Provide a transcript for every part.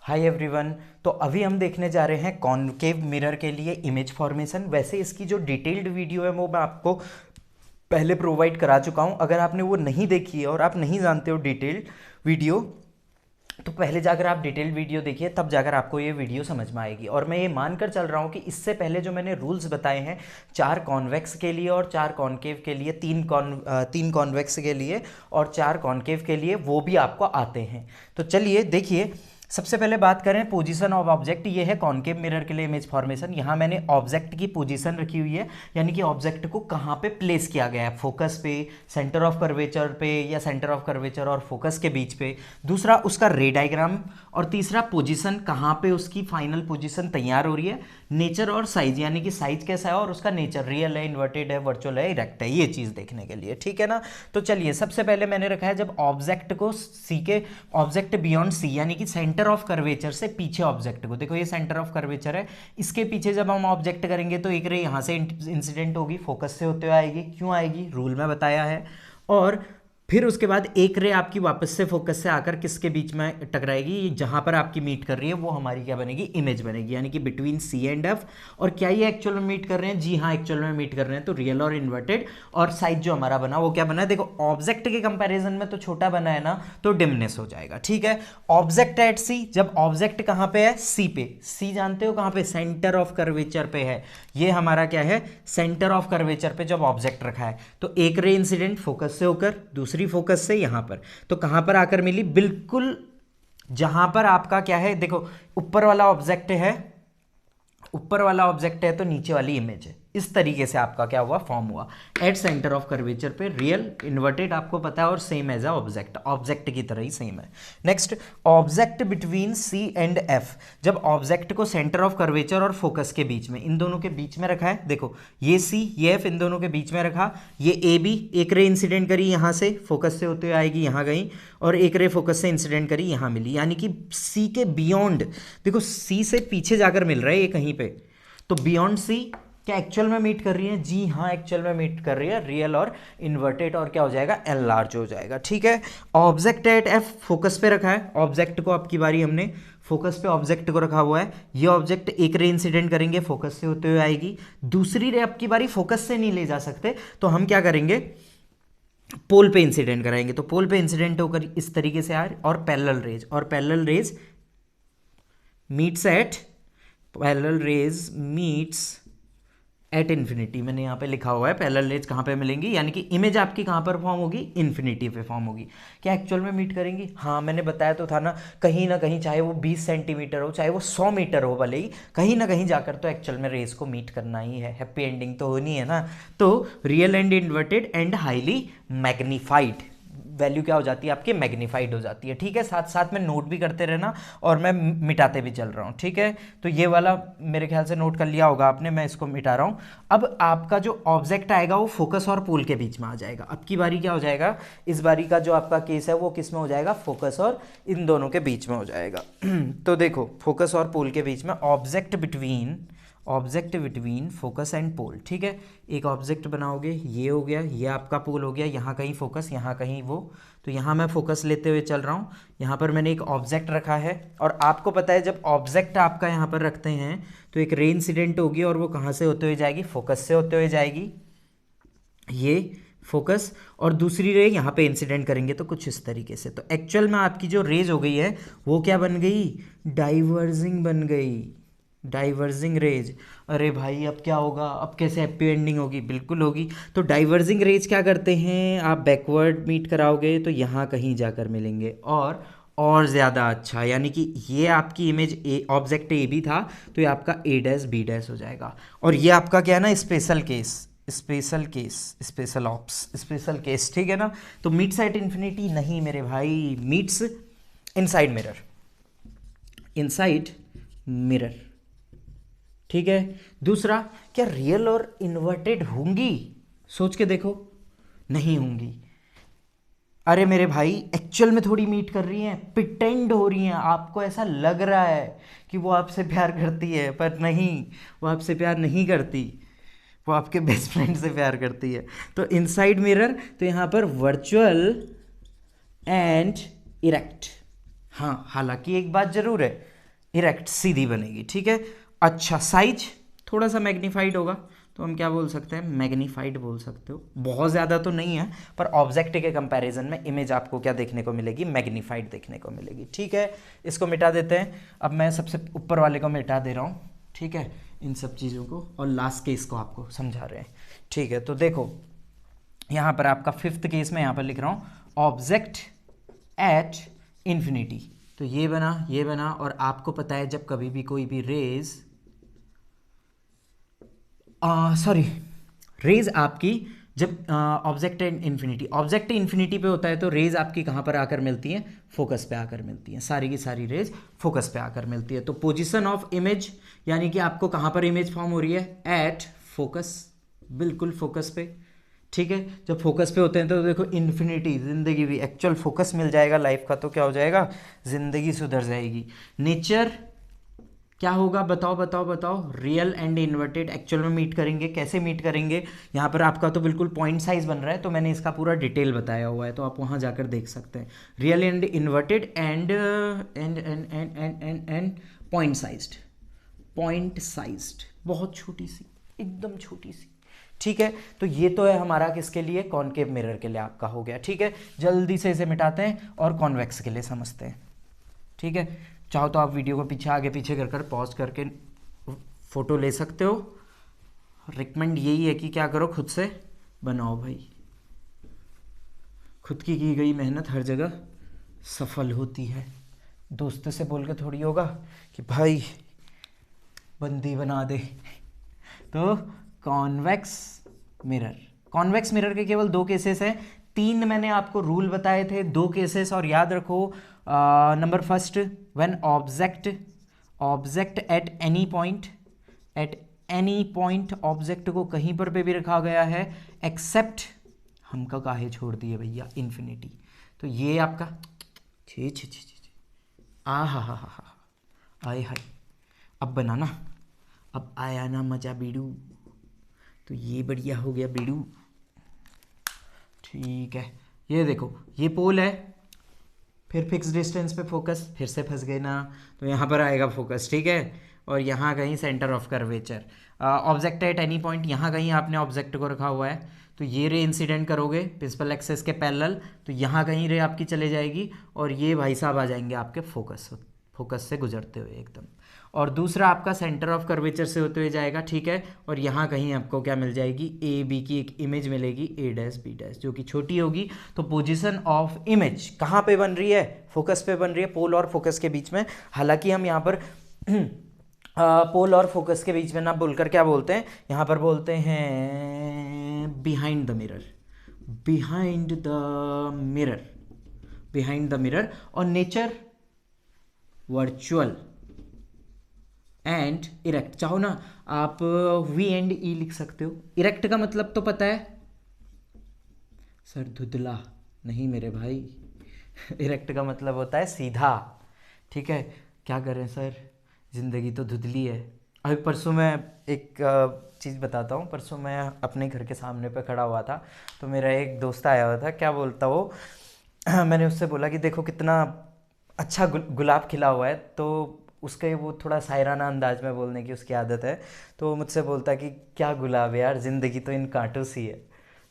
Hi everyone. तो अभी हम देखने जा रहे हैं कॉनकेव मिरर के लिए इमेज फॉर्मेशन। वैसे इसकी जो डिटेल्ड वीडियो है वो मैं आपको पहले प्रोवाइड करा चुका हूं। अगर आपने वो नहीं देखी है और आप नहीं जानते हो डिटेल्ड वीडियो, तो पहले जाकर आप डिटेल्ड वीडियो देखिए, तब जाकर आपको ये वीडियो समझ में आएगी। और मैं ये मानकर चल रहा हूँ कि इससे पहले जो मैंने रूल्स बताए हैं, 4 कॉन्वेक्स के लिए और 4 कॉनकेव के लिए, 3 कॉन्वेक्स के लिए और 4 कॉनकेव के लिए, वो भी आपको आते हैं। तो चलिए देखिए, सबसे पहले बात करें पोजीशन ऑफ ऑब्जेक्ट। ये है कॉनकेव मिरर के लिए इमेज फॉर्मेशन। यहाँ मैंने ऑब्जेक्ट की पोजीशन रखी हुई है, यानी कि ऑब्जेक्ट को कहाँ पे प्लेस किया गया है, फोकस पे, सेंटर ऑफ कर्वेचर पे, या सेंटर ऑफ कर्वेचर और फोकस के बीच पे। दूसरा उसका रे डायग्राम, और तीसरा पोजीशन, कहाँ पे उसकी फाइनल पोजीशन तैयार हो रही है। नेचर और साइज, यानी कि साइज कैसा है और उसका नेचर, रियल है, इन्वर्टेड है, वर्चुअल है, इरेक्ट है, ये चीज़ देखने के लिए, ठीक है ना। तो चलिए, सबसे पहले मैंने रखा है जब ऑब्जेक्ट को सी के, ऑब्जेक्ट बियॉन्ड सी, यानी कि सेंटर ऑफ कर्वेचर से पीछे ऑब्जेक्ट को, देखो ये सेंटर ऑफ कर्वेचर है, इसके पीछे जब हम ऑब्जेक्ट करेंगे तो एक रे यहाँ से इंसिडेंट होगी, फोकस से होते हुए आएगी। क्यों आएगी, रूल में बताया है। और फिर उसके बाद एक रे आपकी वापस से फोकस से आकर किसके बीच में टकराएगी, जहां पर आपकी मीट कर रही है वो हमारी क्या बनेगी, इमेज बनेगी, यानी कि बिटवीन सी एंड एफ। और क्या ये एक्चुअल में मीट कर रहे हैं, जी हाँ एक्चुअल में मीट कर रहे हैं, तो रियल और इन्वर्टेड। और साइज जो हमारा बना वो क्या बना है, देखो ऑब्जेक्ट के कंपैरिजन में तो छोटा बना है ना, तो डिमनेस हो जाएगा, ठीक है। ऑब्जेक्ट एट सी, जब ऑब्जेक्ट कहां पे है, सी पे। सी जानते हो कहां पे, सेंटर ऑफ कर्वेचर पे है। ये हमारा क्या है, सेंटर ऑफ कर्वेचर पे जब ऑब्जेक्ट रखा है, तो एक रे इंसिडेंट फोकस से होकर, दूसरी फोकस से यहां पर, तो कहां पर आकर मिली, बिल्कुल जहां पर आपका क्या है, देखो ऊपर वाला ऑब्जेक्ट है, ऊपर वाला ऑब्जेक्ट है तो नीचे वाली इमेज है। इस तरीके से आपका क्या हुआ, फॉर्म हुआ एट सेंटर ऑफ कर्वेचर पे, रियल, इन्वर्टेड आपको पता है, और same as a object, object की तरह ही सेम है। Next, object between C and F, जब ऑब्जेक्ट को सेंटर ऑफ कर्वेचर और फोकस के बीच में, इन दोनों के बीच में रखा है, देखो ये सी ये एफ, इन दोनों के बीच में रखा, ये ए बी, एक रे इंसिडेंट करी यहां से, फोकस से होते हुए आएगी यहां गई, और एक रे फोकस से इंसिडेंट करी यहां मिली, यानी कि सी के बियॉन्ड, देखो सी से पीछे जाकर मिल रहा है ये कहीं पे, तो बियॉन्ड सी क्या एक्चुअल में मीट कर रही है, जी हाँ एक्चुअल में मीट कर रही है, रियल और इन्वर्टेड, और क्या हो जाएगा, एल लार्ज हो जाएगा, ठीक है। ऑब्जेक्ट एट एफ फोकस पे रखा है, ऑब्जेक्ट को अब की बारी हमने फोकस पे ऑब्जेक्ट को रखा हुआ है, ये ऑब्जेक्ट एक रे इंसिडेंट करेंगे, फोकस से होते हुए आएगी, दूसरी रे अब की बारी फोकस से नहीं ले जा सकते, तो हम क्या करेंगे, पोल पे इंसिडेंट कराएंगे, तो पोल पे इंसिडेंट होकर इस तरीके से आए, और पैरेलल रेज, और parallel raise meets eight, parallel raise meets at infinity, मैंने यहाँ पे लिखा हुआ है पैरेलल रेज कहाँ पे मिलेंगी, यानी कि इमेज आपकी कहाँ पर फॉर्म होगी, इन्फिनिटी पे फॉर्म होगी। क्या एक्चुअल में मीट करेंगी, हाँ मैंने बताया तो था ना कहीं चाहे वो 20 सेंटीमीटर हो, चाहे वो 100 मीटर हो, भले ही कहीं ना कहीं जाकर तो एक्चुअल में रेज को मीट करना ही है, हैप्पी एंडिंग तो होनी है ना। तो real and inverted and highly magnified, value क्या हो जाती है आपकी, मैग्नीफाइड हो जाती है, ठीक है। साथ साथ में नोट भी करते रहना, और मैं मिटाते भी चल रहा हूँ, ठीक है। तो ये वाला मेरे ख्याल से नोट कर लिया होगा आपने, मैं इसको मिटा रहा हूँ। अब आपका जो ऑब्जेक्ट आएगा वो फोकस और पोल के बीच में आ जाएगा। अब की बारी क्या हो जाएगा, इस बारी का जो आपका केस है वो किस में हो जाएगा, फोकस और इन दोनों के बीच में हो जाएगा। तो देखो फोकस और पोल के बीच में, object between focus and pole, ठीक है। एक ऑब्जेक्ट बनाओगे, ये हो गया, ये आपका पोल हो गया, यहाँ कहीं फोकस, यहाँ कहीं वो, तो यहाँ मैं फोकस लेते हुए चल रहा हूँ, यहाँ पर मैंने एक ऑब्जेक्ट रखा है, और आपको पता है जब ऑब्जेक्ट आपका यहाँ पर रखते हैं तो एक रे इंसिडेंट होगी, और वो कहाँ से होते हुए जाएगी, फोकस से होते हुए जाएगी, ये फोकस, और दूसरी रे यहाँ पे इंसिडेंट करेंगे तो कुछ इस तरीके से। तो एक्चुअल में आपकी जो रेज हो गई है वो क्या बन गई, डाइवर्जिंग बन गई, डाइवर्जिंग रेज। अरे भाई अब क्या होगा, अब कैसे हैप्पी एंडिंग होगी, बिल्कुल होगी। तो डाइवर्जिंग रेज क्या करते हैं, आप बैकवर्ड मीट कराओगे तो यहाँ कहीं जाकर मिलेंगे, और ज़्यादा अच्छा, यानी कि ये आपकी इमेज ए, ऑब्जेक्ट ए भी था, तो ये आपका ए डैश बी डैश हो जाएगा। और ये आपका क्या है ना, special case, special ops, special case, ठीक है ना। तो मीट्स एट इन्फिनिटी नहीं मेरे भाई, meets inside mirror, inside mirror, ठीक है। दूसरा, क्या रियल और इन्वर्टेड होंगी, सोच के देखो, नहीं होंगी। अरे मेरे भाई एक्चुअल में थोड़ी मीट कर रही हैं, प्रिटेंड हो रही हैं, आपको ऐसा लग रहा है कि वो आपसे प्यार करती है, पर नहीं, वो आपसे प्यार नहीं करती, वो आपके बेस्ट फ्रेंड से प्यार करती है। तो इनसाइड मिरर, तो यहाँ पर वर्चुअल एंड इरेक्ट, हाँ हालांकि एक बात जरूर है, इरेक्ट सीधी बनेगी, ठीक है। अच्छा, साइज थोड़ा सा मैग्नीफाइड होगा, तो हम क्या बोल सकते हैं, मैग्नीफाइड बोल सकते हो, बहुत ज़्यादा तो नहीं है, पर ऑब्जेक्ट के कंपैरिजन में इमेज आपको क्या देखने को मिलेगी, मैग्नीफाइड देखने को मिलेगी, ठीक है। इसको मिटा देते हैं। अब मैं सबसे ऊपर वाले को मिटा दे रहा हूँ, ठीक है, इन सब चीज़ों को, और लास्ट केस को आपको समझा रहे हैं, ठीक है। तो देखो यहाँ पर आपका फिफ्थ केस में यहाँ पर लिख रहा हूँ ऑब्जेक्ट एट इन्फिनिटी, तो ये बना, और आपको पता है जब कभी भी कोई भी रेज रेज आपकी जब ऑब्जेक्ट इन्फिनिटी पे होता है तो रेज आपकी कहाँ पर आकर मिलती हैं, फोकस पे आकर मिलती हैं, सारी की सारी रेज फोकस पे आकर मिलती है। तो पोजीशन ऑफ इमेज यानी कि आपको कहाँ पर इमेज फॉर्म हो रही है, एट फोकस, बिल्कुल फोकस पे, ठीक है। जब फोकस पे होते हैं तो देखो इन्फिनिटी, जिंदगी भी, एक्चुअल फोकस मिल जाएगा लाइफ का तो क्या हो जाएगा, जिंदगी सुधर जाएगी। नेचर क्या होगा, बताओ, रियल एंड इन्वर्टेड एक्चुअल में मीट करेंगे, कैसे मीट करेंगे, यहाँ पर आपका तो बिल्कुल पॉइंट साइज बन रहा है, तो मैंने इसका पूरा डिटेल बताया हुआ है, तो आप वहाँ जाकर देख सकते हैं। Real and inverted and point sized, बहुत छोटी सी, एकदम छोटी सी, ठीक है। तो ये तो है हमारा किसके लिए, कॉनकेव मिरर के लिए आपका हो गया, ठीक है। जल्दी से इसे मिटाते हैं और कॉन्वेक्स के लिए समझते हैं, ठीक है। चाहो तो आप वीडियो को पीछे आगे पीछे कर पॉज करके फ़ोटो ले सकते हो। रिकमेंड यही है कि क्या करो, खुद से बनाओ भाई, खुद की गई मेहनत हर जगह सफल होती है। दोस्त से बोल के थोड़ी होगा कि भाई बंदी बना दे। तो कॉन्वेक्स मिरर के केवल 2 केसेस हैं, 3 मैंने आपको रूल बताए थे, 2 केसेस, और याद रखो number first, when object at any point object को कहीं पर भी रखा गया है एक्सेप्ट, हमको काहे छोड़ दिए भैया, इन्फिनिटी। तो ये आपका छे हा आए हाय, अब बनाना, अब आया ना मजा बीड़ू, तो ये बढ़िया हो गया बीड़ू, ठीक है। ये देखो ये पोल है, फिर फिक्स डिस्टेंस पे फोकस, फिर से फंस गए ना, तो यहाँ पर आएगा फोकस, ठीक है। और यहाँ कहीं centre of curvature, object at any point, यहाँ कहीं आपने ऑब्जेक्ट को रखा हुआ है, तो ये रे इंसिडेंट करोगे प्रिंसिपल एक्सेस के पैरेलल, तो यहाँ कहीं रे आपकी चले जाएगी, और ये भाई साहब आ जाएंगे आपके फोकस से गुजरते हुए एकदम। और दूसरा आपका सेंटर ऑफ कर्वेचर से होते हुए जाएगा, ठीक है। और यहाँ कहीं आपको क्या मिल जाएगी, ए बी की एक इमेज मिलेगी, ए डैश बी डैश, जो कि छोटी होगी। तो पोजीशन ऑफ इमेज कहाँ पे बन रही है, फोकस पे बन रही है, पोल और फोकस के बीच में। हालांकि हम यहाँ पर पोल और फोकस के बीच में ना बोलकर क्या बोलते हैं, यहाँ पर बोलते हैं बिहाइंड द मिरर। और नेचर वर्चुअल एंड इरेक्ट, चाहो ना आप वी एंड ई लिख सकते हो। इरेक्ट का मतलब तो पता है सर, धुंधला नहीं मेरे भाई, इरेक्ट का मतलब होता है सीधा, ठीक है। क्या करें सर, ज़िंदगी तो धुंधली है। अभी परसों मैं एक चीज़ बताता हूँ, परसों मैं अपने घर के सामने पे खड़ा हुआ था, तो मेरा एक दोस्त आया हुआ था, क्या बोलता वो, मैंने उससे बोला कि देखो कितना अच्छा गुलाब खिला हुआ है, तो उसके वो थोड़ा शायराना अंदाज में बोलने की उसकी आदत है, तो वो मुझसे बोलता कि क्या गुलाब है यार, ज़िंदगी तो इन कांटों सी है।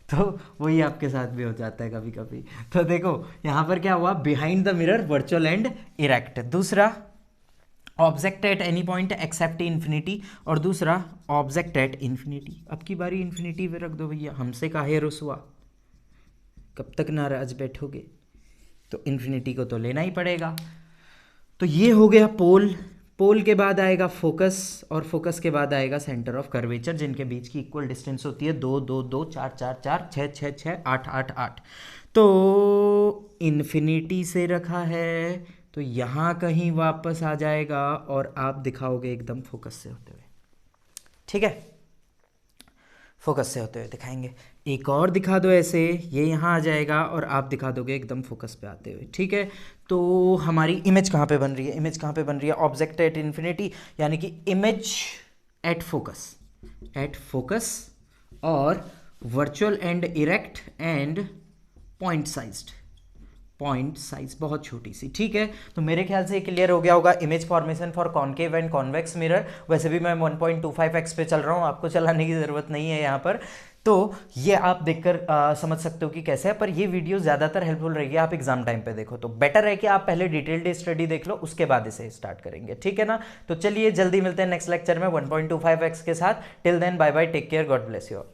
तो वही आपके साथ भी हो जाता है कभी कभी। तो देखो यहाँ पर क्या हुआ, behind the mirror, virtual and erect. दूसरा object at any point except infinity, और दूसरा ऑब्जेक्ट एट इन्फिनिटी। अब की बारी इन्फिनिटी पे रख दो भैया, हमसे काहे रुसवा, कब तक नाराज बैठोगे, तो इन्फिनिटी को तो लेना ही पड़ेगा। तो ये हो गया पोल के बाद आएगा फोकस, और फोकस के बाद आएगा सेंटर ऑफ कर्वेचर, जिनके बीच की इक्वल डिस्टेंस होती है 2 2 2 4 4 4 6 6 6 8 8 8। तो इन्फिनिटी से रखा है, तो यहाँ कहीं वापस आ जाएगा, और आप दिखाओगे एकदम फोकस से होते हुए, ठीक है, फोकस से होते हुए दिखाएंगे। एक और दिखा दो ऐसे, ये यहाँ आ जाएगा, और आप दिखा दोगे एकदम फोकस पे आते हुए, ठीक है। तो हमारी इमेज कहाँ पे बन रही है, ऑब्जेक्ट एट इन्फिनिटी, यानी कि इमेज एट फोकस, और virtual and erect and point point size बहुत छोटी सी, ठीक है। तो मेरे ख्याल से क्लियर हो गया होगा image formation for concave and convex mirror. वैसे भी मैं 1.25x पे चल रहा हूँ, आपको चलाने की ज़रूरत नहीं है यहाँ पर। तो ये आप देखकर समझ सकते हो कि कैसे है, पर ये वीडियो ज़्यादातर हेल्पफुल रहेगी आप एग्जाम टाइम पे देखो, तो बेटर है कि आप पहले डिटेल्ड स्टडी देख लो, उसके बाद इसे स्टार्ट करेंगे, ठीक है ना। तो चलिए जल्दी मिलते हैं नेक्स्ट लेक्चर में 1.25x के साथ। Till then bye bye, take care, God bless you all.